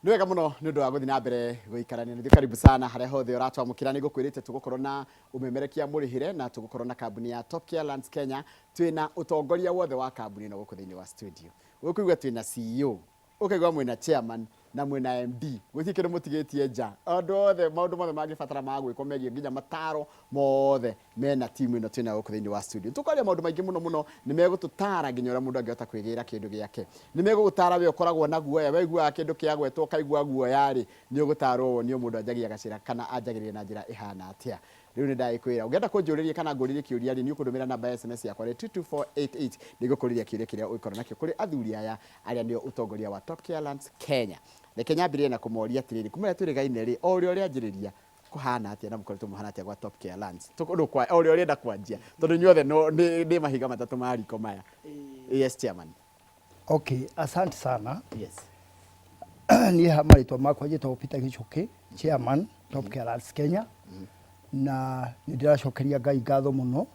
Nĩ wega mũno nĩ ũndũ wa gũthiĩ na mbere gũikarania nĩ karibu sana harĩa hothe ũratwamũkĩra nĩ gũkwĩrĩte tũgũkorwo na ũmemerekia mũrĩhĩre na tũgũkorwo na kambuni ya Top Care Lands Kenya twĩna ũtongoria wothe wa kambuni ĩno gũkũ thĩinĩ wa studio. Ũkũigua twĩna CEO, ũkaigua mwĩna chairman na mwĩna MD, gũtirĩ kĩndũ mũtigĩtie nja. Andũ othe maũndũ mothe mangĩbatara ma gwĩkwo megiĩ nginya mataro mothe mena timu ĩno twĩna gũkũ thĩinĩ wa studio. Tũkaria maũndũ maingĩ mũno nĩ megũtũtara nginya ũrĩa mũndũ angĩhota kwĩgĩra kĩndũ gĩake. Nĩ megũgũtara we ũkoragwo na guoya, waiguaga kĩndũ kĩagwetwo ũkaigua guoya rĩ, nĩ ũgũtarwo wonio mũndũ anjagia gacĩra kana anjagĩrĩria na njĩra ĩhana atĩa. Rĩu nĩ ndagĩkwĩra ũngĩenda kũnjũrĩria kana ngũrĩrie kĩũria rĩ, nĩ ũkũndũmĩra namba ya SMS yakwa 22488 nĩngũkũrĩria kĩũria kĩrĩa ũgĩkorwo nakĩo kũrĩ athuri aya arĩa nĩo ũtongoria wa Top Care Lands Kenya. Reke nyambĩrĩrie na kũmoria atĩrĩrĩ, kuma rĩrĩa tũrĩgaine rĩ, o ũrĩa ũrĩanjĩrĩria kũhana atĩa na mũkoretwo mũhana atĩa gwa Top Care Lands. Tũkũndũ kwa o ũrĩa ũrĩenda kwanjia tondũ inyuothe nĩ mahiga matatũ ma riko maya. Yes chairman. Okay, asante sana. Yes. Niĩ marĩtwa makwa njĩtagwo Peter Gichuki, chairman Top Care Lands Kenya. Na nĩ ndĩracokeria Ngai ngatho mũno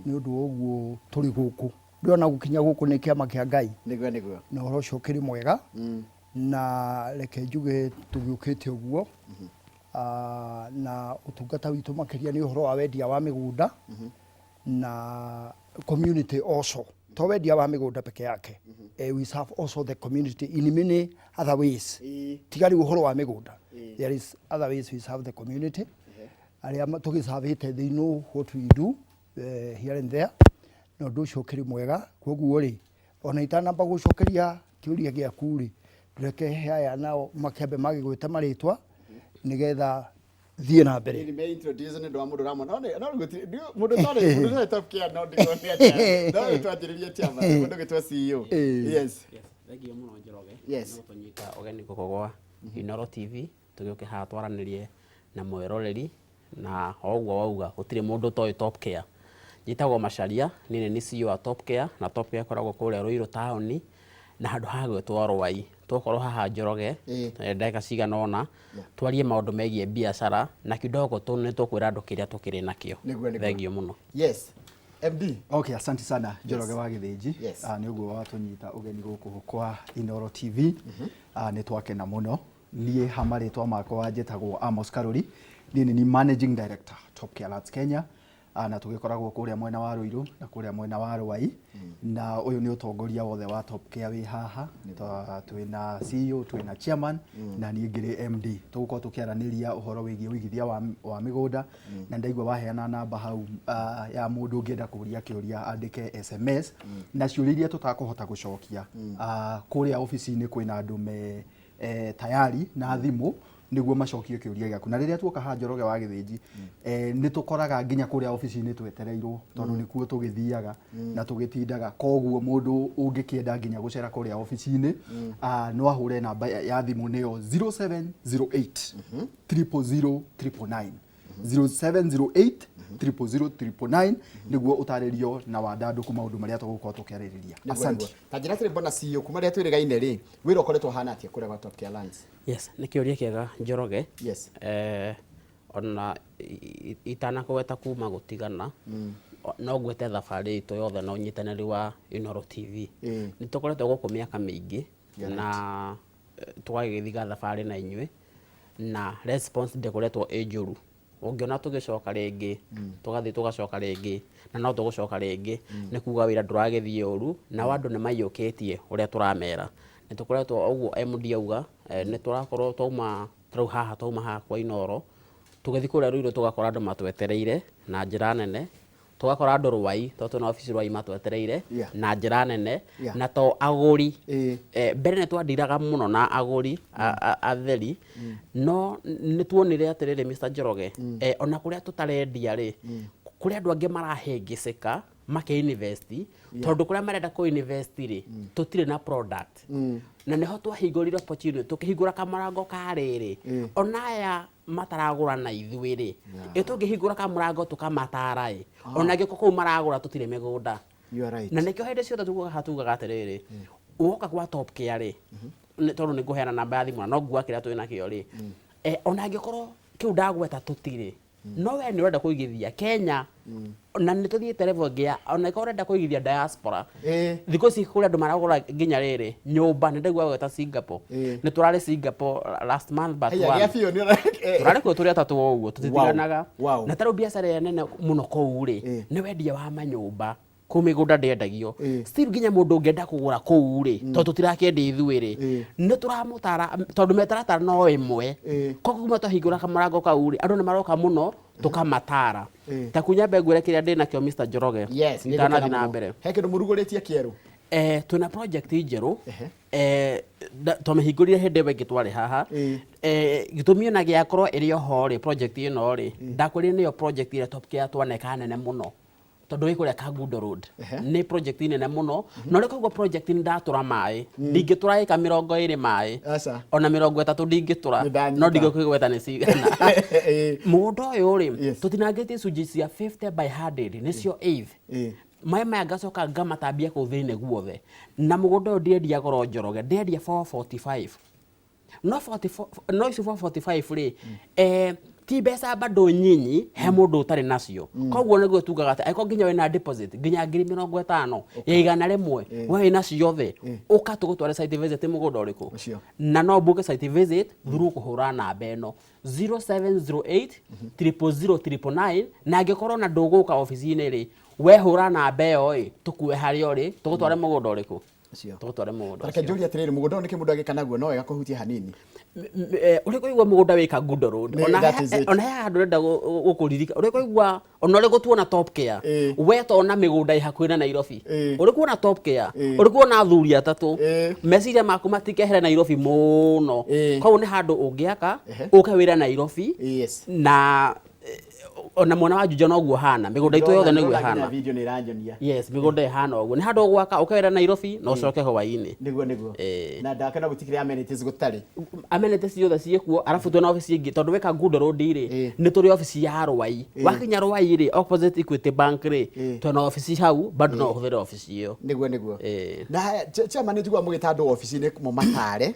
nĩ ũndũ wa ũguo tũrĩ gũkũ. Ndĩrona gũkinya gũkũ nĩ kĩama kĩa Ngai. Nĩguo. Na ũhoro ũcio ũkĩrĩ mwega. Na reke njuge tũgĩũkĩte ũguo. Na ũtungata witũ makĩria nĩ ũhoro wa wendia wa mĩgũnda na community also. To wendia wa mĩgũnda peke yake. We serve also the community in many other ways. Tigari ũhoro wa mĩgũnda. There is other ways we serve the community. Arĩa tũgĩcabĩte thĩinĩ what we do here and there. Na ũndũ ũcio ũkĩrĩ mwega. Koguo rĩ, ona itanamba gũcokeria kĩũria gĩaku rĩ, reke haya nao makĩambe magĩgwĩte marĩtwa nĩgetha thiĩ na mbere. Nĩ me introduce nĩ ndwa mũndũ ramona. No mũndũ tore Top Care no ndĩrone atĩa. No twanjĩrĩrie chama mũndũ gĩtwa CEO. Yes. Thank you mũno Njoroge. Yes. No tũnyita ũgeni gũkũ gwa Inooro TV tũgĩũke haha twaranĩrie na mwĩroreri na oguo wauga gũtirĩ mũndũ toĩ Top Care. Njĩtagwo Macharia, niĩ nĩ CEO wa Top Care na Top Care ĩkoragwo kũrĩa Ruiru taũni na handũ hagwĩtwo Rwai. Tũkorwo haha Njoroge ndagĩka cigana ũna twarie maũndũ megiĩ biacara na kidogo nĩ tũkwĩra andũ kĩrĩa tũkĩrĩ nakĩo. Thank you mũno. Yes. MD. Okay, asante sana Njoroge wa Gĩthĩnji. Nĩ ũguo watũnyita ũgeni gũkũ kwa Inooro TV. Nĩ twakena mũno. Niĩ hamarĩtwa makwa njĩtagwo Amos Karuri. Niĩ nĩ Managing Director Top Care Lands Kenya. Na tũgĩkoragwo kũrĩa mwena wa Ruiru na kũrĩa mwena wa Rwai. Na ũyũ nĩ ũtongoria wothe wa Top Care wĩ haha. Twĩna CEO, twĩna chairman na niĩ ngĩrĩ MD. Tũgũkorwo tũkĩaranĩria ũhoro wĩgiĩ ũigithia wa mĩgũnda. Na ndaigua waheana namba hau ya mũndũ ũngĩenda kũria kĩũria andĩke SMS. Na ciũria iria tũtakũhota gũcokia. Kũrĩa ofici-inĩ kwĩna andũ me tayari na thimũ nĩguo macokie kĩũria gĩaku. Na rĩrĩa tuoka haha Njoroge wa Gĩthĩnji nĩ tũkoraga nginya kũrĩa ofici-inĩ twetereirwo tondũ nĩkuo tũgĩthiaga na tũgĩtindaga. Koguo mũndũ ũngĩkĩenda nginya gũcera kũrĩa ofici-inĩ no ahũre namba ya thimũ nĩyo 0708 000 999 0708 000 nĩguo ũtarĩrio na wandandũku maũndũ marĩa tũgũkorwo tũkĩarĩrĩria. Asante. Ta njĩra tĩrĩ mbona CEO kuma rĩrĩa twĩrĩgaine rĩ, wĩra ũkoretwo hana atĩa kũrĩa gwa Top Care Lands? Yes, nĩ kĩũria kĩega Njoroge. Yes. Ona itanakũgweta kuma gũtigana no ngwete thabarĩ itũ yothe na ũnyitanĩri wa Inooro TV. Nĩ tũkoretwo gũkũ mĩaka mĩingĩ na tũgagĩthiga thabarĩ na inyuĩ na response ndĩkoretwo ĩ njũru. Ũngĩona tũgĩcoka rĩngĩ tũgathiĩ tũgacoka rĩngĩ na no tũgũcoka rĩngĩ nĩ kuuga wĩra ndũragĩthiĩ ũru na andũ nĩ maiyũkĩtie ũrĩa tũramera. Nĩ tũkoretwo ũguo MD auga nĩ tũrakorwo twauma haha kwa Inooro tũgĩthiĩ kũrĩa Ruiru tũgakora andũ matwetereire na njĩra nene. Tũgakora andũ Rwai tondũ na ofici Rwai matwetereire na njĩra nene na to agũri. Mbere nĩ twandiraga mũno na agũri atheri no nĩ tuonire atĩrĩrĩ Mr. Njoroge ona kũrĩa tũtarendia rĩ kũrĩa andũ angĩ marahĩngĩcĩka makĩ-invest tondũ kũrĩa marenda kũ-invest rĩ tũtirĩ na product. Na nĩho twahingũrire opportunity tũkĩhingũra kamarango karĩrĩ ona aya mataragũra na ithuĩ rĩ tũngĩhingũra kamũrango tũkamatara ona gĩko kũu maragũra tũtirĩ mĩgũnda. Na nĩkĩo hĩndĩ ciothe tugaga atĩrĩrĩ ũgoka gwa Top Care rĩ tondũ nĩ ngũheana namba ya thimũ na no nguga kĩrĩa twĩ nakĩo rĩ ona angĩkorwo kĩu ndagweta tũtirĩ no we ni urenda kuigithia Kenya na nĩ tũthiĩte level ngia ona iko urenda kuigithia diaspora thikũ ici kũrĩa andũ maragũra nginya rĩrĩ nyũmba nĩ ndaigua gweta Singapore nĩ tũrarĩ Singapore last month but tũrarĩ kuo tũrĩ atatũ ũguo tũtitiganaga na tarũ biacara ya nene mũno kũu rĩ nĩ wendia wa manyũmba kũ mĩgũnda ndendagio still nginya mũndũ ũngĩenda kũgũra kũu rĩ tondũ tũtirakĩendia ithuĩ rĩ nĩ tũramũtara tondũ metaratara no ĩmwe koguo matahingũra kamarango kau rĩ andũ nĩ maroka mũno tukamatara ta kunyambe ngwĩre kĩrĩa ndĩ nakĩo Mr. Njoroge ndanathi na mbere he kĩndũ mũrugũrĩtie kĩerũ twina project njerũ twamĩhingũrire hĩndĩ ĩyo ĩngĩ twarĩ haha gĩtũmi ona gĩakorwo ĩrĩ oho rĩ project ĩno rĩ ndakwĩrire nĩyo project ĩrĩa top care twaneka nene mũno tondu wĩ kũrĩa Kagundo Road nĩ project nene mũno no rĩko ũguo project nĩ ndatũra maĩ ndingĩtũra ĩka 20 maĩ ona 30 ndingĩtũra no ndingĩkũgweta nĩ cigana mũgũnda ũyũ rĩ tũtinangĩtie icunjĩ cia 50 by 100 nĩcio 8 maĩ maya ngacoka ngamatambia kũu thĩinĩ guothe na mũgũnda ũyũ ndiendia goro Njoroge ndiendia 445 no 44 no icio 445 rĩ ti mbeca bado nyinyi he mũndũ ũtarĩ nacio koguo nĩguo tugaga atĩ aiko nginya wĩna deposit nginya 50,000 ya igana rĩmwe we na ciothe ũka tũgũtware site visit mũgũnda ũrĩkũ na no mbuke site visit through kũhũra namba ĩno 0708 000 na angĩkorwo na ndũgũka ofici-inĩ rĩ we hũra namba ĩyo ĩ tũkue harĩa ũrĩ tũgũtware mũgũnda ũrĩkũ tũgũtware mũgũnda reke njũrie atĩrĩrĩ mũgũnda nĩ kĩmũndũ agĩka naguo no wega kũhutia hanini uriko igwa mũgũnda wĩ Kagundo Road ona he handũ renda gũkũririka uriko igwa ona uriko tuona top care we tona mĩgũnda ĩ hakuhĩ na Nairobi uriko na top care uriko na athuri atatũ meciria maku matikehere Nairobi mũno koguo nĩ handũ ũngĩaka ũke wĩra Nairobi na ona mwana wa Juja noguo hana mĩgũnda itũ yothe nĩguo hana video nĩ iranyonia yes mĩgũnda ĩhana ũguo nĩ handũ ũgwaka ũkawĩra Nairobi no ũcoke hwaĩ-inĩ nĩguo na ndakana gũtikĩrĩ amenities gũtarĩ amenities ciothe ciĩkuo arabu twĩna ofici ĩngĩ tondũ wĩ Kagundo Road rĩ nĩ tũrĩ ofici ya Rwai wakinya Rwai rĩ opposite Equity Bank rĩ twĩna ofici hau bado no ũhũthĩre ofici ĩyo nĩguo na chairman njigua mũgĩta andũ ofici-inĩ mũmatare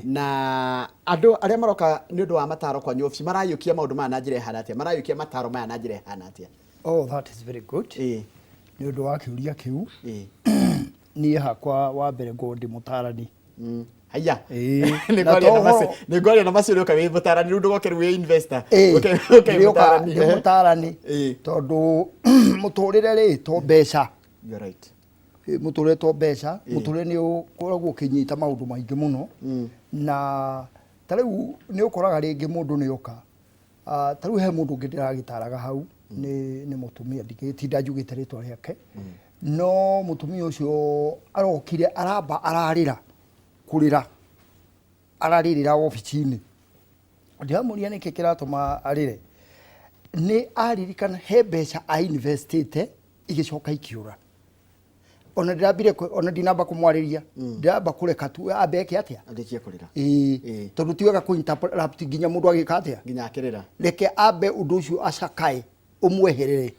na andũ arĩa maroka nĩ ũndũ wa mataro kwa ofici marayũkia maũndũ maya na njĩra ĩhana atĩa marayũkia mataro maya na njĩra ĩhana atĩa that is very good nĩ ũndũ wa kĩũria kĩu niĩ hakwa wa mbere ngo ndĩ mũtarani haya nĩ ngwaria na macio ũka wĩ mũtarani rĩu ndũgoke wĩ investor mũtarani tondũ mũtũrĩre rĩ to mbeca you're right mũtũrĩre to mbeca mũtũrĩre nĩ ũkoragwo ũkĩnyita maũndũ maingĩ mũno na ta rĩu nĩ ũkoraga rĩngĩ mũndũ nĩ oka ta rĩu he mũndũ ũngĩ ndĩragĩtaraga hau nĩ mũtumia ndingĩtinda njugĩte rĩtwa rĩake no mũtumia ũcio arokire aramba ararĩrĩra ofici-inĩ ndiramũria nĩkĩ kĩratũma arĩre nĩ aririkana he mbeca ainvestĩte igĩcoka ikiũra ona ndĩrambire ona ndinamba kũmwarĩria ndĩramba kũreka tu ambe eke atĩa andĩkie kũrĩra tondũ ti wega kũinterrupt nginya mũndũ agĩka atĩa nginya akĩrĩra reke ambe ũndũ ũcio acakae ũmweherere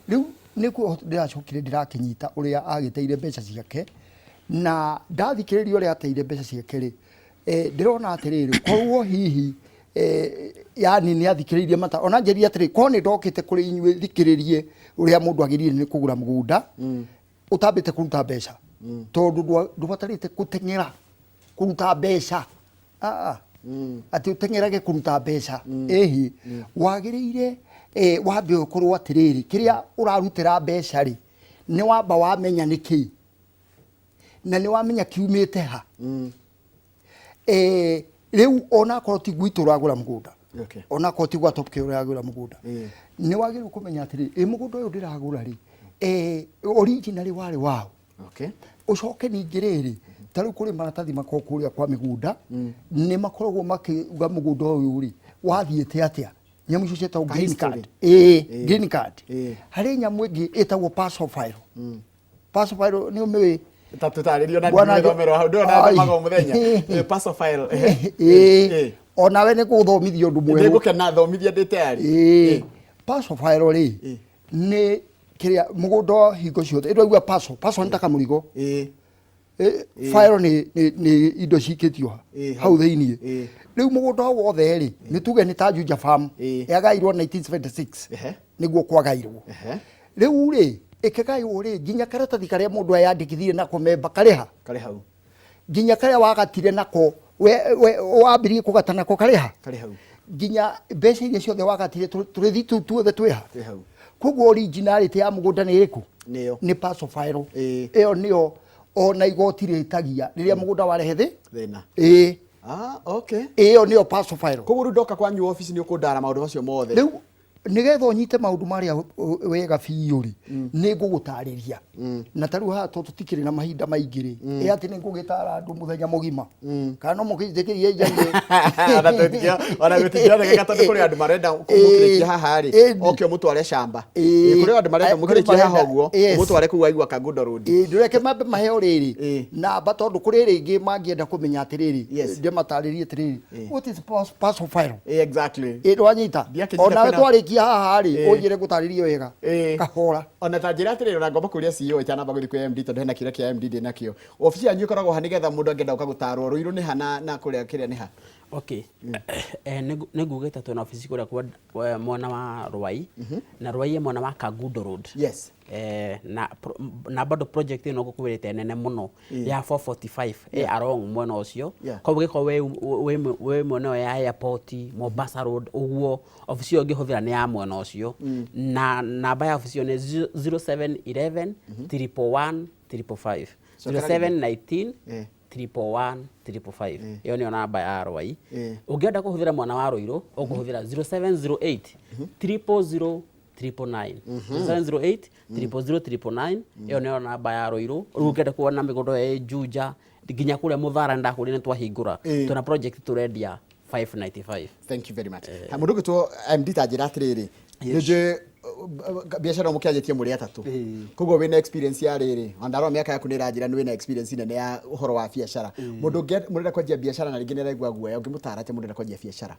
rĩu nĩkuo ndĩracokire ndĩrakĩnyita ũrĩa agĩteire mbeca ciake na ndathikĩrĩria ũrĩa ateire mbeca ciake rĩ ndĩrona atĩrĩrĩ korwo hihi yani nĩ athikĩrĩirie mata ona njĩria atĩrĩ korwo nĩ ndokĩte kũrĩ inyuĩ thikĩrĩrie ũrĩa mũndũ agĩrĩire nĩ kũgũra mũgũnda utambite kuruta mbeca tondu ndũbatarĩte gũteng'era kuruta mbeca ati ũteng'erage kuruta mbeca ĩhi wagĩrĩire wambe ũkorwo atĩrĩrĩ kĩrĩa ũrarutĩra mbeca rĩ nĩ wamba wamenya nĩkĩ na nĩ wamenya kiumĩte ha rĩu ona korwo ti gwitũ ũragũra mũgũnda ona korwo ti gwa top care ũragũra mũgũnda nĩ wagĩrĩirwo kũmenya atĩrĩrĩ mũgũnda ũyũ ndĩragũra rĩ originally warĩ wao ucoke ningĩ rĩrĩ ta rĩu kũrĩ maratathi makoo kũrĩa kwa mĩgũnda nĩ makoragwo makiuga mũgũnda ũyũ rĩ wathiĩte atĩa nyamũ icio ciĩtagwo green card green card harĩ nyamũ ĩngĩ ĩtagwo parcel file parcel file nĩ ũmĩũĩ tatutarĩrio na ndĩmĩthomero hau ndĩrona mago mũthenya parcel file onawe nĩ gũthomithia ũndũ mwerũ ndĩgũkena thomithia ndĩ tayari parcel file rĩ nĩ kiria mũgũnda hingo ciothe ndĩraigua parcel nĩ ta kamũrigo file ni indo cikitio hau thiini riu mugunda wothe ri ni tuge ni ta Juja farm yagairwo 1976 niguo kwagairwo riu ri ikagairwo ri nginya karatathi karia mundu ayandikithire na kumemba kari hau nginya karia wagatire nako we wambirie kugatana ko kari hau nginya mbeca iria ciothe wagatire turithi tuothe twi hau koguo originality ya mugunda ni iriku ni parcel file iyo nio ona igoti ritagia riria mugunda warehe thina okay iyo nio parcel file koguo ndoka kwanyu office ni ukundara maundu macio mothe riu nigetha unyite maundu maria wega biuri ni ngugutariria na taru ha tutikire na mahinda maingiri ati ni ngugitara andu muthenya mugima kana mukijikirie njani ona gutigira ndagika tondu kuri andu marenda kumukirikia haha ri okio mutware shamba kuri andu marenda mukirikia haha uguo mutware ku waigua Kangundo road ndureke mambe maheo riri na batondu kuri ringi mangienda kumenya atiriri ndimataririe atiriri what is parcel file exactly ndwanyita ona twarikia haha ri unjire gutaririe wega kahora ona ta njira atiriri ona ngomba kuria CEO itanamba guthi kwa MD tondu hena kira kia MD ndi nakio ofisi yanyu ikoragwo ha nigetha mundu angenda ukagutarwo ruiru ni hana na kuria kiria ni ha okay negugeta twina ofisi kuria kwa mwana wa Rwai na Rwai mwana wa Kangundo road yes na bado project ino gukuwirite nene muno ya 445 along mwena ucio kwa giko we mwena ya airport Mombasa road uguo ofisi yo ngihuthira ni ya mwena ucio na namba ya ofisi ni 0711 311 355 0719 311 355 iyo ni namba ya Rwai ungienda kuhuthira mwana wa Ruiru ukuhuthira 0708 300 999 0708 300 999 iyo ni namba ya Ruiru ugenda kuona migundo ya Juja nginya kuria Muthara ndakuri ni twahingura tuna project turendia 595 thank you very much mundu gitwo MD tajira atiriri nje biashara mukiajetie muri atatu koguo wina experience ya riri ondaro miaka yaku ni ranjira ni wina experience nene ya uhoro wa biashara mundu murenda kwanjia biashara na ringine raigwa guoya ungimutara ate murenda kwanjia biashara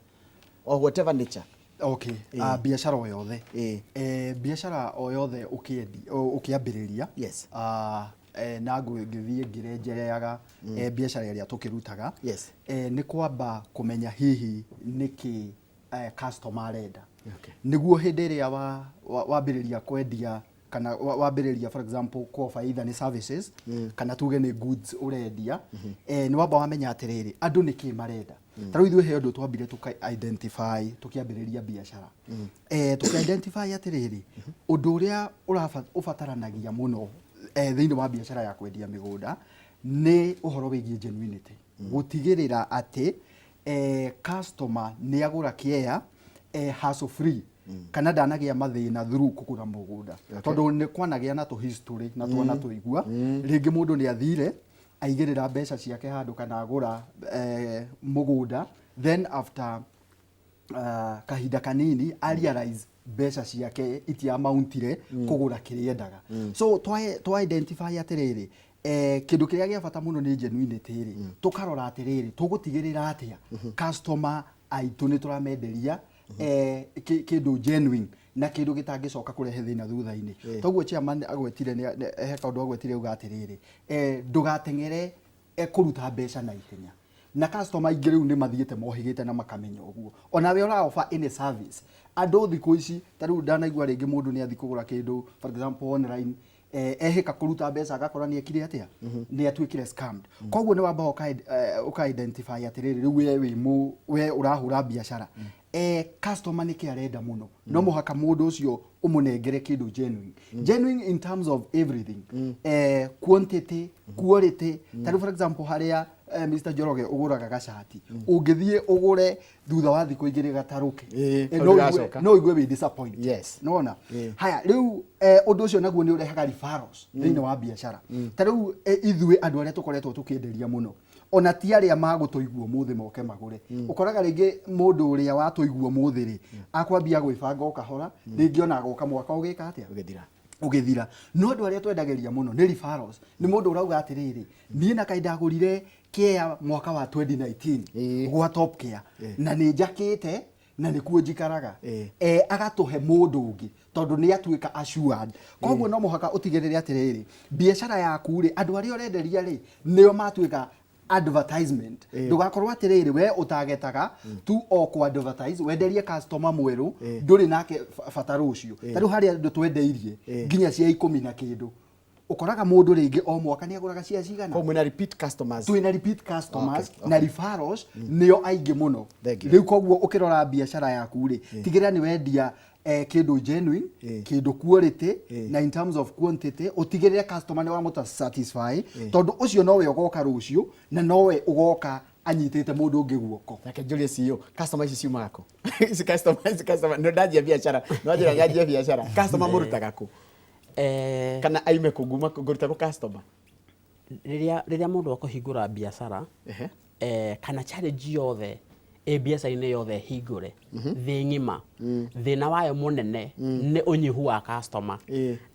or whatever nature okay biashara o yothe biashara o yothe ukiambiriria yes na ngithie ngirenjereaga biashara iria tukirutaga ni kwamba kumenya hihi niki customer arenda niguo hindi iria wambiriria kwendia kana wambiriria for example ko faida ni services kana tuge ni goods urendia ni wamba wamenya atiriri andu niki marenda taro ithuĩ he ũndũ twambire tuka-identify tukiambĩrĩria biashara tuka-identify atiriri ũndũ ũrĩa ũbataranagia mũno thĩinĩ wa biashara ya kwendia mĩgũnda nĩ ũhoro wĩgiĩ genuinity gũtigĩrĩra atĩ customer nĩ agũra kĩea hassle free kana ndanagia mathĩna through kũgũra mũgũnda tondũ nĩ kwanagĩa na history na tuona tuigua rĩngĩ mũndũ nĩ athire aigĩrĩra mbeca ciake handũ kana agũra mũgũnda then after kahinda kanini realize mbeca ciake itiamountire kũgũra kĩrĩa endaga so twa identify atiriri kindu kiria gia bata muno ni genuinity ri tukarora atiriri tugutigirira atia customer aitu ni turamenderia kindu genuine na kindu gitangicoka kurehe thina thutha-ini toguo chairman agwetire ni he kaundu agwetire uga atiriri ndugatengere kuruta mbeca na ihenya na customer ingĩ rĩu nĩ mathiĩte mohĩgĩte na makamenya ũguo ona we ora offer any service andũ thikũ ici ta rĩu ndanaigua rĩngĩ mũndũ nĩ athi kũgũra kĩndũ for example online ehĩka kũruta mbeca agakora nĩ ekire atia nĩ atuĩkire scammed koguo nĩ wamba ũka identify atirĩrĩ rĩu we ũrahũra biacara customer nĩ kĩ arenda mũno no mũhaka mũndũ ũcio ũmũnengere kĩndũ genuine in terms of everything quantity quality ta rĩu for example harĩa Mr. Njoroge uguraga gacati ungithie ugure thutha wa thikũ igĩrĩ gataruke no igue we disappoint yes nona haya rĩu ũndũ ũcio naguo nĩ ũrehaga referrals thĩinĩ wa biacara ta rĩu ithuĩ andũ arĩa tũkoretwo tũkĩenderia mũno ona ti arĩa magũtũigua mũthĩ moke magũre ũkoraga rĩngĩ mũndũ ũrĩa watũigua mũthĩ rĩ akwambia gwĩbanga o kahora rĩngĩ ona agoka mwaka ũgĩka atĩa ũgĩthira no andũ arĩa twendagĩria mũno nĩ referrals nĩ mũndũ ũrauga atĩrĩrĩ niĩ na kaĩ ndagũrire kĩa mwaka wa 2019 gwa Top Care na nĩ njakĩte na nikuo njikaraga agatuhe mundu ungi tondu ni atuika assured koguo no muhaka utigirire atiriri biashara yaku ri andu aria urenderia ri nio matuika advertisement ndugakorwo atiriri we utagetaga tu o ku advertise wenderie customer mweru nduri nake fataro ucio tariu hari andu twendeirie nginya cia 10 na kindu ukoraga mundu ringi o mwaka ni aguraga cia cigana ko mwina repeat customers twina repeat customers na referrals nio aingi muno riu koguo ukirora biashara yaku ri tigirira ni wendia kindu genuine kindu quality na in terms of quantity utigirire customer ni wa muta satisfy tondu ucio nowe ugoka rucio na nowe ugoka anyitete mundu ungi guoko take Julius iyo customer ici ciumaga ko ici customer no ndajia biashara no ndajia biashara customer murutaga ku kana aime kuguma kuguruta ku customer riria mundu akuhingura biashara kana challenge yothe biashara-inĩ yothe hingũre thĩ ng'ima thĩna wayo mũnene nĩ ũnyihu wa customer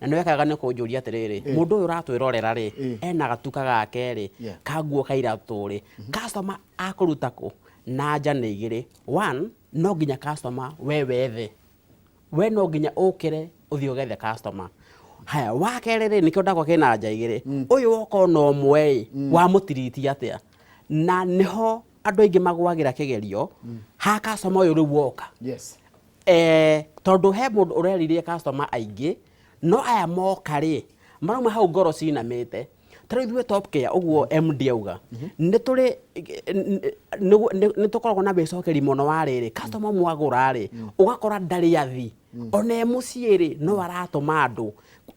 na nĩ wekaga nĩ kũnjũria atĩrĩrĩ mũndũ ũyũ ũratwĩrorera rĩ ena gatuka gake rĩ kanguo kairatũ rĩ customer akũruta kũ na nja nĩ igĩrĩ one no nginya customer we wethe we no nginya ũkĩre ũthiĩ ũgethe customer haya wa kerĩ rĩ nĩkĩo ndakwa kĩna nja igĩrĩ ũyũ woka no ũmwe wa mũtiriti atĩa na nĩho andu aingi magwagira kigerio ha customer uyu riu woka tondu he mundu ureririe customer aingi no aya moka ri maruma hau ngoro cinamite tari thwe Top Care uguo MD auga ni turi ni tukoragwo na becokeri muno wa riri customer mwagura ri ugakora ndari athi one mucii ri no aratuma andu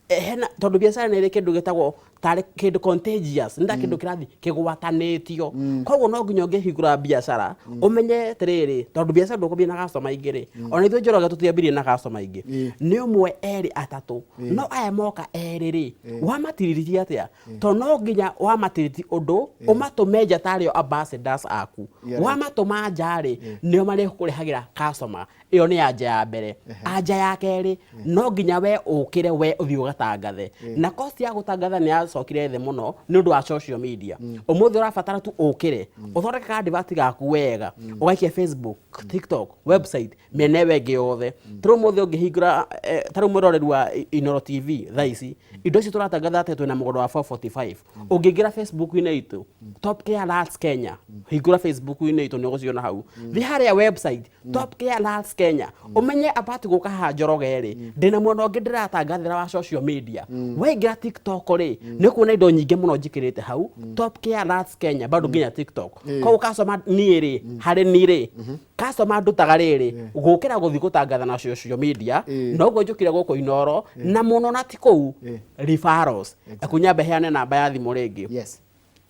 hena tondu biashara ni ri kindu gitagwo tari kindu contagious nda kindu kirathi kigwatanitio koguo no nginya ngihingura biashara umenye tiriri tondu biashara ndukubia na customer ingiri ona ithu njoroge tutiambirie na customer ingi ni umwe eri atatu no aya moka eri ri wamatiriritie atia to no nginya wamatiriti undu umatumenja tario ambassadors aku wamatuma njari nio mari kurihagira customer iyo ni anja ya mbere anja ya keri no nginya we ukire we uthi ugatangathe na cost ya gutangatha ni acokire the muno ni undu wa social media umuthi urabatara tu ukire uthondeke ka advert gaku wega ugaikia Facebook TikTok website menewe giothe tru muthi ungihingura taru muroreri wa Inoro TV thaici indo ici turatangatha ate twina mugondo wa 445 ungingira Facebook ine itu Top Care Large Kenya hingura Facebook ine itu ni guciona hau thi haria website Top Care Large Kenya umenye apati guka ha Njoroge ri ndina mwana ungi ndiratangathira wa social media waingira TikTok ri ni kuona indo nyingi muno njikirite hau Top Care Large Kenya bado nginya TikTok ko customer ni ri hari ni ri customer ndutaga riri gukira guthi gutangatha na social media no go njukire guko Inoro na muno na tikou referrals akunyambe heane namba ya thimu ringi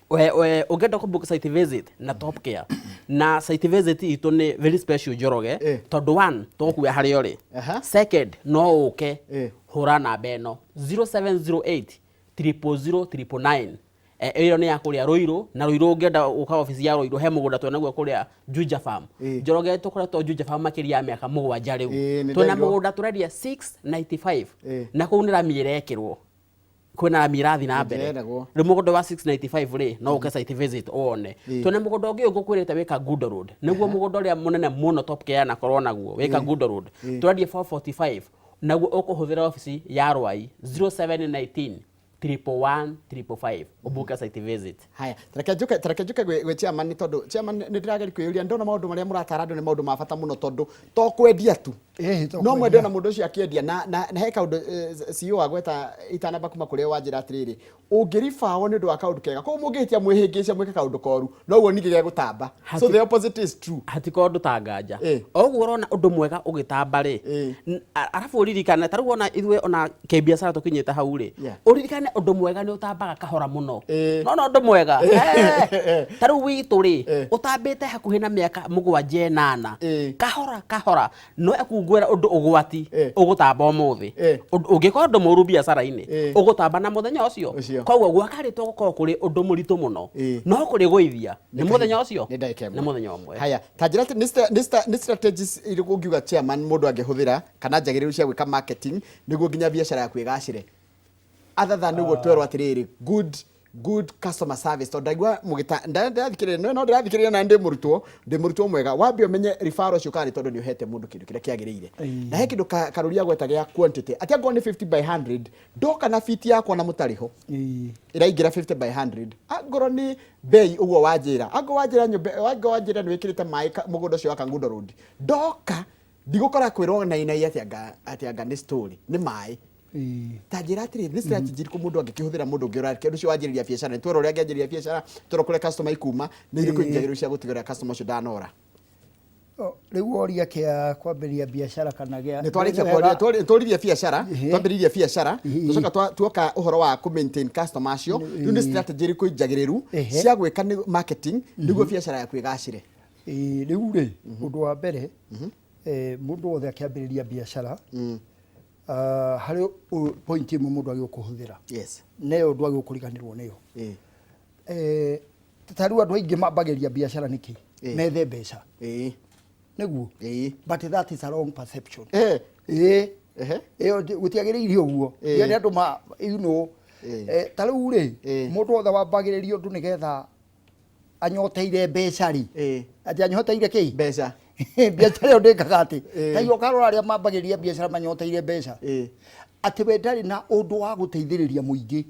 we ugenda ku book site visit na Top Care na site visit itu ni very special Njoroge tondu one tukuya hari ori second no uke hura namba eno 0708 00009 iyo ni ya kuria Ruiru na Ruiru ungenda uka office ya Ruiru he mugunda twenaguo kuria Juja Farm Njoroge tukoretwo Juja Farm makiria miaka mugwanja riu twena mugunda turedia 695 na kuunira mirekirwo kwina mirathi na mbere ri mugunda wa 695 ri no uke site visit one twena mugunda ungi ugukwirite wika Good Road niguo mugunda uria munene muno Top Care na corona guo wika Good Road turedia 445 naguo ukuhuthira office ya Rwai 0719 111 ubuka site visit haya tareke njuke gwe chairman tondu chairman ni ndirageri kwiyuria ndona maundu maria muratara andu ni maundu ma bata muno tondu to kwendia tu no mwende na mundu ucio akiendia na he kaundu CEO agweta itanamba kuma kuria wanjira atiriri ungirifawo ni ndu wa kaundu kega ko mungitia mwihingicia mwike kaundu koru no uo nige gutamba so the opposite is true hati kaundu tanganja oguo urona undu mwega ugitamba ri arafu uririkana taru ona ithwe ona kibiashara tukinyita hau ri uririkane undu mwega ni utambaga kahora muno no undu mwega taru witu ri utambite hakuhi na miaka 7-8 kahora no akungwira undu ugwati ugutamba umuthi ungikora undu muru biashara-ini ugutamba na muthenya ucio koguo gwakaritwo gukorwo kuri undu muritu muno no kuri gwithia ni muthenya ucio ni muthenya umwe haya tajira ni strategies iriku ngiuga chairman mundu angihuthira kana njagiriru cia gwika marketing niguo nginya biashara yaku igacire other than niguo twerwo atiriri good customer service to ndaigua mugita ndathikirira no ndathikirira na ndi murutwo mwega wambe umenye referral ciukari tondu ni uhete mundu kindu kiria kiagirire na he kindu karuria gweta gia quantity atia ngo ni 50 by 100 ndoka na fiti yakwa na mutariho iraingira 50 by 100 angoro ni bei uguo wanjira ango wanjira nyumba wango wanjira ni wikirite mai mugunda cio wa Kangundo Road ndoka ndigukora kwirwo na ina atianga ni story ni mai tajira atiri ni strategy ko mundu angikihũthĩra mundu ngiora kindu cio wanjiriria biashara ni twero ria ngianjiriria biashara turokore customer ikuma ni iriku ingiagiru cia gutigera customer cio danora riu oria kia kwambiria biashara kana gia ni twarikia kwaria twariria biashara twambiriria biashara tucoka tuoka uhoro wa ku maintain customer cio ni strategy iriku injagiriru cia gwika marketing niguo biashara yaku igacire riu ri undu wa mbere mundu wothe akiambiriria biashara hari point imwe mundu agikuhuthira yes neyo ndu agikuriganirwo neyo tariu andu aingi mambagiria biashara niki methe mbeca niguo but that is a wrong perception gutiagiriirio uguo yani andu ma you know tariu ri mundu wothe wambagiririo ndu nigetha anyoteire mbeca ri ati anyoteire ki mbeca biashara yo ndikaga ati tayo karora aria mambagiria biashara manyoteire mbeca ati we ndari na undu wa guteithiriria muingi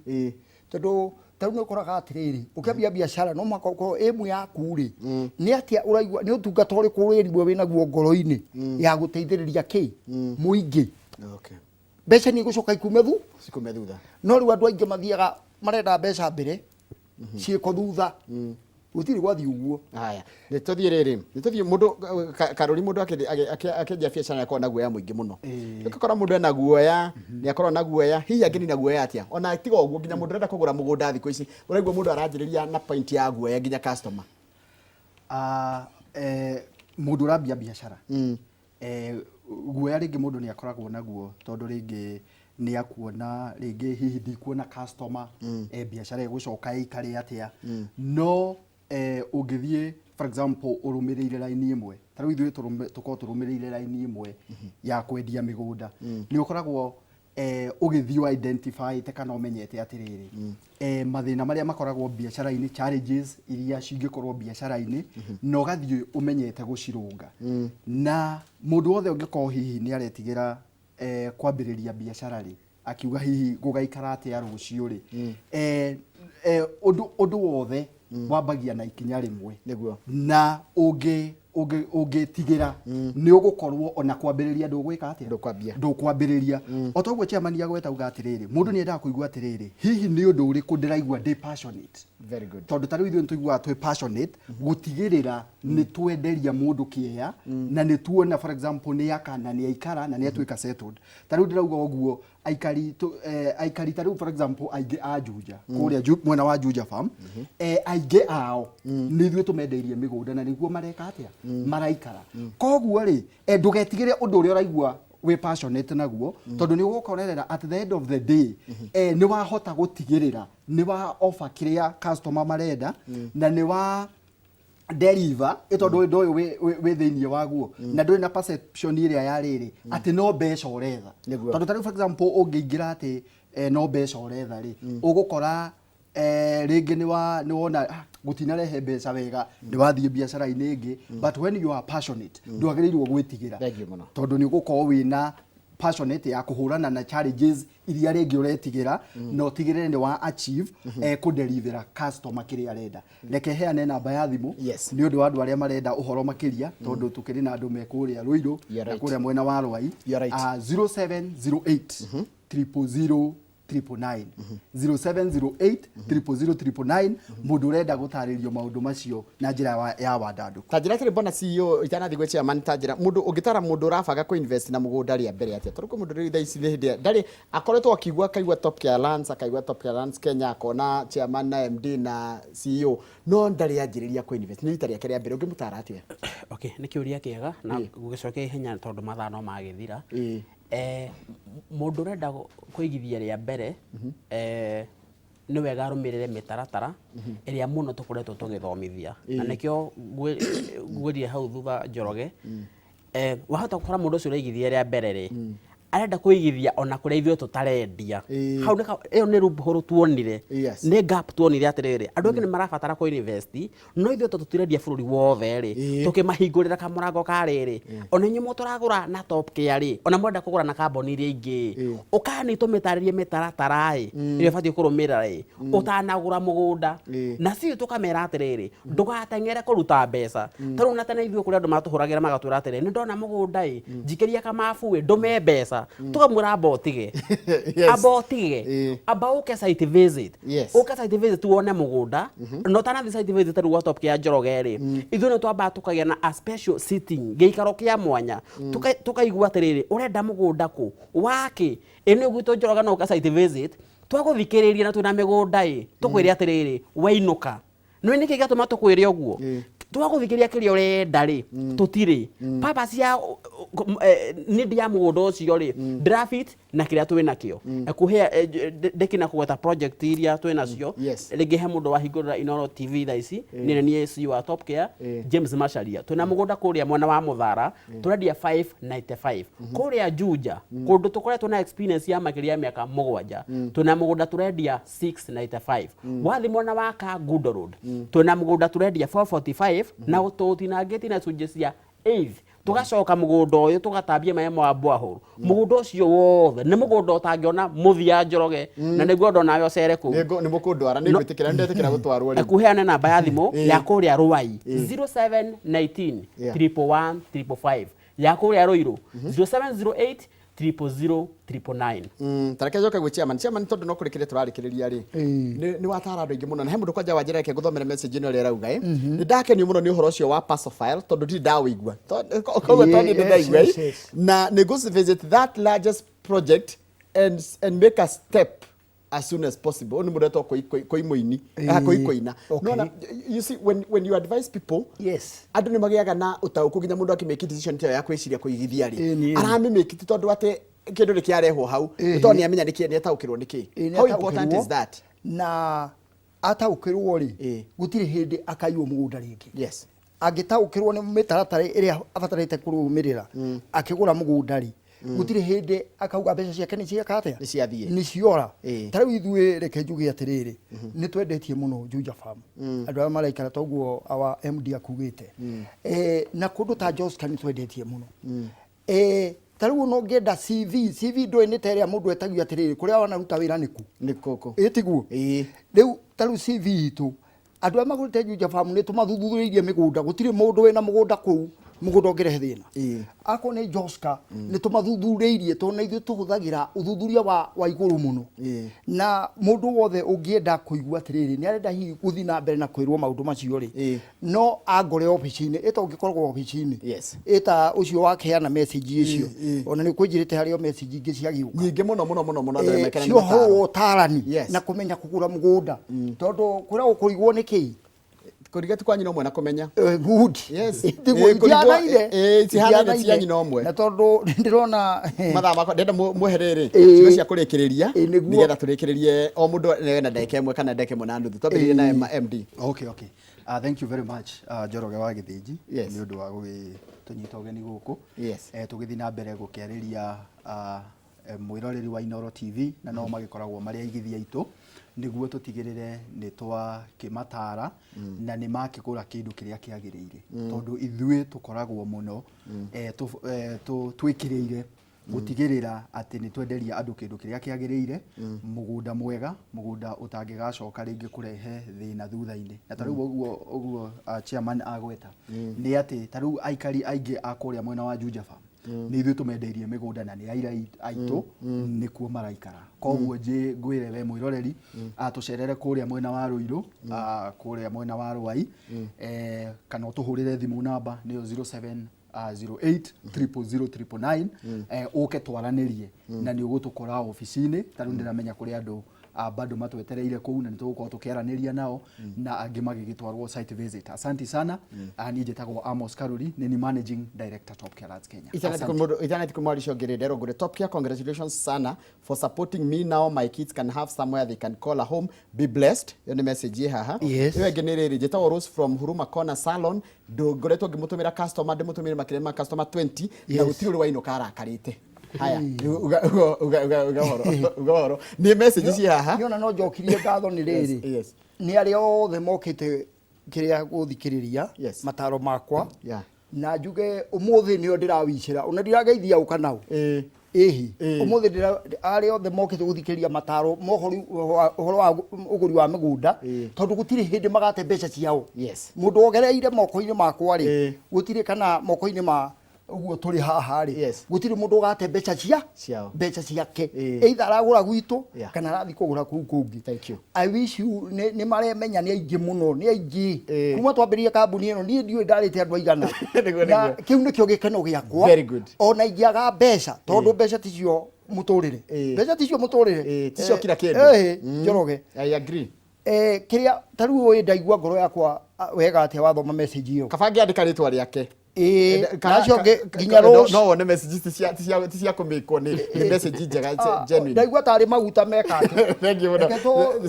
tondu taru no koraga atiriri ukiambia biashara no makoko emu yaku ri ni atia uraigua ni utungata uri kuriribwe wina guo ngoro-ini ya guteithiriria ki muingi okay mbeca ni gucoka ikumethu thutha no riu andu aingi mathiaga marenda mbeca mbere ciiko thutha utiri gwathi uguo haya ni tuthie mundu karuri mundu akenja biashara yakwa na guoya muingi muno ukakora mundu ena guoya ni akorwo na guoya hihi angini na guoya atia ona tiga uguo nginya mundu renda kugura mugunda thiko ici uraigua mundu aranjiriria na point ya guoya nginya customer mundu urambia biashara guoya ringi mundu ni akoragwo naguo tondu ringi ni akuona ringi hihi ndikuona customer biashara igucoka ikari atia no ugithie for example urumirire line imwe tariu ithuĩ tuko turumirire line imwe ya kwendia migunda ni ukoragwo ugithio identify te kana umenyete atiriri mathina maria makoragwo biashara-ini challenges iria cingikorwo biashara-ini no gathio umenyete gucirunga na mundu wothe ungikorwo hihi ni aretigira kwambiriria biashara ri akiuga hihi gugaikara atia rucio ri undu wothe wambagia na ikinya rimwe niguo na ugitigira ni ugukorwo ona kwambiriria ndugwika atia ndukwambiriria otoguo chairman agweta uga atiriri mundu ni endaga kuigua atiriri hihi ni undu uriku ndiraigua ndi passionate very good tondu tariu ithuĩ nituigua twi passionate gutigirira ni twenderia mundu kieya na ni tuona for example ni akana ni aikara na ni atuika settled tariu ndirauga uguo aikari tariu for example aige ajuja kuria mwena wa Juja farm aige ao ni ithuĩ tumendeirie migunda na niguo mareka atia maraikara koguo ri ndugetigire undu uria uraigua we passionate naguo tondu ni ugukorerera at the end of the day ni wahota gutigirira ni wa offer kiria customer marenda na ni wa deliver tondu ndoyo we thiini waguo na nduri na perception iria ya riri ati no mbeca uretha tondu tari for example ungiingira ati no mbeca uretha ri ugukora ringi ni wona gutinarehe mbeca wega ni wathie biashara-ini ingi but when you are passionate ndwagiriirwo gwitigira tondu ni ugukorwo wina passionate ya kuhurana na challenges iria ringi uretigira no tigirire ni wa achieve ku deliver customer kiria arenda reke heane namba ya thimu ni undu wa andu aria marenda uhoro makiria tondu tukiri na andu mekuria Ruiru na kuria mwena wa Rwai 0708 000 999 0708 000 mundu urenda gutaririo maundu macio na njira ya wadandu tajira kire bona CEO itana thigwe chairman tajira mundu ungitara mundu urabanga ku invest na mugunda ria mbere atia turuko mundu ri thaici ndari akoretwo akigwa kaigwa Top Care Lands akaigwa Top Care Lands Kenya akona chairman na MD na CEO no ndari anjiriria ku invest ni rita ria kire mbere ungimutara atia okay ni kiuria kiega na gugicokia ihenya tondu mathaa no magithira mundu urenda kuigithia ria mbere ni wega arumirire mitaratara iria muno tukoretwo tugithomithia na nikio ngwirie hau thutha Njoroge wahota gukora mundu ucio ureigithia ria mbere ri arenda kuigithia ona kuria ithuĩ tutarendia hau ĩyo nĩ loophole tuonire nĩ gap tuonire atĩrĩrĩ andũ angĩ nĩ marabatara ku invest no ithuĩ tũtirendia bũrũri wothe rĩ tũkĩmahingũrĩra kamũrango karĩrĩ ona inyuĩ mũtũragũra na Top Care rĩ ona mwenda kũgũra na kamboni iria ingĩ ũkani tũmĩtarĩrie mĩtaratara ĩrĩa ũbatiĩ kũrũmĩrĩra rĩ ũtanagũra mũgũnda na si tũkamera atĩrĩrĩ ndũgateng'ere kũruta mbeca tarũ na tene ithuĩ kũrĩa andũ matũhũragĩra magatwĩra atĩrĩrĩ nĩ ndona mũgũnda njikĩria kamabu ndũme mbeca tukamwĩra abotige aba ũke site visit ũke site visit tuone mũgũnda no tanathi site visit tarũ wa Top Care Njoroge rĩ ithuĩ nĩ twamba tukagĩa na a special sitting gĩikaro kĩa mwanya tukaigua atĩrĩrĩ ũrenda mũgũnda kũ wake ĩno gwitũ Njoroge no ũka site visit twagũthikĩrĩria na twĩna mĩgũnda tukwĩre atĩrĩrĩ wainũka no nĩ kĩĩ gĩatũma tũkwĩre ũguo twagũthikĩria kĩrĩa ũrenda rĩ tũtirĩ papa cia nĩ ya mũgũnda ũcio rĩ draft na kĩrĩa twĩ nakĩo kuhe ndekina kũgweta project iria twĩ nacio rĩngĩ he mũndũ wahingũrĩra Inooro TV thaa ici nĩ CEO wa Top Care James Macharia twĩna mũgũnda kũrĩa mwena wa Mũthara tũrendia 595 kũrĩa Juja kũndũ tũkoretwo na experience ya makĩria ya mĩaka 7 twĩna mũgũnda tũrendia 695 wathi mwena wa Kangundo Road twĩna mũgũnda tũrendia 445 na tũtinangĩti na cunjĩ cia 8 tugacoka mũgũnda ũyũ tugatambia maĩ ma borehole mũgũnda ũcio wothe nĩ mũgũnda ũtangĩona mũthia Njoroge na nĩguo ndona nayo cere kũ nĩ mũkũndwara nĩ gwĩtĩkĩra ndetĩkĩra gũtwarwo rĩ kuheana namba ya thimũ ya kũrĩa Ruai 0719 111 555 ya kũrĩa Ruiru 0708 00009 tareke njoke gwĩ chairman tondu no kũrĩkĩrĩa tũrarĩkĩrĩria rĩ nĩ watara andũ aingĩ mũno na he mũndũ kwanja wanjĩra reke gũthomera message ĩno ĩrĩa arauga nĩ ndakenio mũno nĩ ũhoro ũcio wa Pasophile tondu ndirĩ ndawĩigua koguo tondu nĩ ndaigua na nĩ go visit that largest project and make a step as soon as possible ni mureto koimoini koikoina no you see when you advise people andu ni magiaga na utauku ginya mundu akimake decision tayo ya kwiciria kuigithia ri aramimake tondu ate kindu ni kiarehwo hau tondu ni amenya ni ataukirwo niki how important is that na ataukirwo ri gutire hindi akaiwo mugunda ringi angitaukirwo ni mitaratara iria abatarite kurumirira akigura mugunda ri gutire hindi akauga mbeca ciake ni ciakate ni ciora tariu ithuĩ reke njuge atĩrĩrĩ nĩ twendetie mũno Juja Farm andũ arĩa maraikara toguo awa MD akugĩte na kũndũ ta Joska nĩ twendetie mũno tariu no ngenda CV ndũĩ nĩ ta ĩrĩa mũndũ etagio atĩrĩrĩ kũrĩa wanaruta wĩra nĩ kũkũ ĩtiguo rĩu tariu CV itũ andũ arĩa magũrĩte Juja Farm nĩ tũmathuthurĩirie mĩgũnda gũtirĩ mũndũ wĩna mũgũnda kũu mũgũnda ũngĩrehe thĩna ako nĩ Joska nĩ tũmathuthurĩirie tondũ na ithuĩ tũhũthagĩra ũthuthuria wa igũrũ mũno na mũndũ wothe ũngĩenda kũigua atĩrĩrĩ nĩ arenda hihi gũthiĩ na mbere na kwĩrwo maũndũ macio rĩ no angore obici-inĩ ĩta ũngĩkoragwo obici-inĩ ĩta ũcio wakeana message icio ona nĩ ũkũnjĩrĩte harĩa message ingĩ ciagĩũka nyingĩ mũno ciohwo ũtarani na kũmenya kũgũra mũgũnda tondũ kũrĩa ũkũrigwo nĩ kĩĩ kũriga tukwanyi no mwe na kumenya good tihana cianyi no mwe na tondu ndirona mathaa makwa ndenda mweherere cigo cia kurikiriria nigetha turikiririe o mundu na ndeke mwe kana ndeke mwe na nuthu twambiririe na MD okay thank you very much Njoroge wa Githĩnji ni undu wa tunyita ugeni guku tugithi na mbere gukiariria mwiroreri wa Inooro TV na no magikoragwo mari aigithia itu niguo tutigirire ni twa kimatara na ni makigura kindu kiria kiagiriire tondu ithuĩ tukoragwo muno twikiriire gutigirira ati ni twenderia andu kindu kiria kiagiriire mugunda mwega mugunda utangigacoka ringi kurehe thina thutha-ini na tariu uguo chairman agweta ni ati tariu aikari aingi akuria mwena wa Juja Farm ni ithuĩ tumendeirie mĩgũnda na nĩ aira aitũ nĩkuo maraikara koguo ngwĩre we mwĩroreri tucerere kũrĩa mwena wa Ruiru kũrĩa mwena wa Ruai kana ũtũhũrĩre thimũ namba nĩyo 0708000999 ũke twaranĩrie na nĩ ũgũtũkora ofici-inĩ tariu ndĩramenya kũrĩ andũ bado matwetereire kuu na nitugukorwo tukiaranĩria nao na angĩ magĩgĩtwarwo site visit. Asante sana. Niĩ njĩtagwo Amos Karuri, ni managing director Top Care Lands Kenya. Ithanati kumwalisho gerede rogore Top Care, congratulations sana for supporting me. Now my kids can have somewhere they can call a home. Be blessed. Yo ni message haha. Iwe generere njĩtagwo Rose from Huruma Corner Salon. Ngoretwo ngĩmũtũmĩra customer, ndĩmũtũmĩre makĩrĩa ma customer 20 na gũtirĩ ũrĩ wainũka arakarĩte. haya ugahoro ni message ci haha niona no njokirie ngatho ni riri yes ni aria othe mokite kiria guthikiriria mataro makwa na njuge umuthi nio ndirawicira ona ndirageithia ukanau ehi umuthi aria othe mokite guthikiriria mataro mohoro wa uguri wa migunda tondu gutiri hindi magate mbeca ciao mundu ogereire moko-ini makwa ri gutiri kana moko-ini ma uguo turi haha ri gutiri mundu ugate mbeca mbeca ciake either aragura gwitu kana arathi kugura kuu kungi. I wish you ni maremenya ni aingi muno ni aingi kuma twambirie kambuni ino ni ndiwe ndarite andu aigana na kiu nikio gikeno giakwa ona ingiaga mbeca tondu mbeca ticio muturire mbeca ticio muturire ticio kila kindu Njoroge I agree kiria taru uyu ndaigua ngoro yakwa wega atia wathoma message iyo kabangi andika ritwa riake nacio nginya Rose no one message ti cia kumikwo ni message njega genuine ndaigua tari maguta meka thank you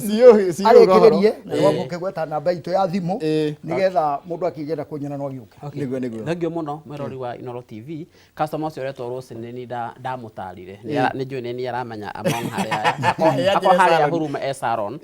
sio arikirie na ngukigweta namba itu ya thimu nigetha mundu akigenda kunyana no giuke niguo thank you muno mwirori wa Inoro TV customer ucio retwo Rose ni ndamutarire ni njui ni aramenya among haria akwa haria huruma salon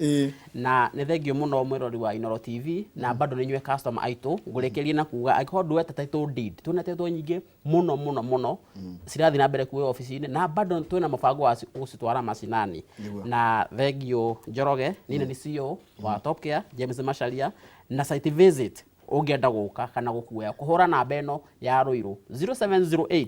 na ni thank you muno mwirori wa Inoro TV na bado ni nywe customer aitu ngurekerie na kuga akiho nduete title deed tunetetwo nyingi muno cirathi na mbere kuwe office-ini na bado twina mabango wa gucitwara macinani na thengio Njoroge nini ni CEO wa Top Care James Macharia na site visit ungienda guka kana gukuya kuhura namba eno ya Ruiru 0708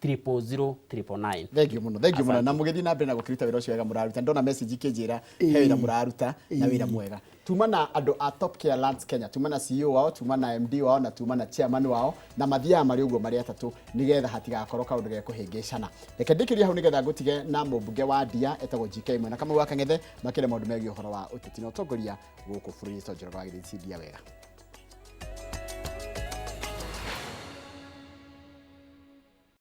00009. Thank you muno na mugethi na mbere na gukiruta wira ucio wega muraruta ndona message kinjira he wira muraruta na wira mwega tuma na andu a Top Care Lands Kenya tuma na CEO wao tuma na MD wao na tuma na chairman wao na mathia mari uguo mari atatu nigetha hatigakorwo kaundu ge kuhingicana reke ndikiria hau nigetha ngutige na mumbunge wa Ndia etagwo GK Mwena kama gwaka ngethe makire maundu megi uhoro wa uteti na utongoria guku bũrũri Njoroge wa Gĩthii Ndia wega.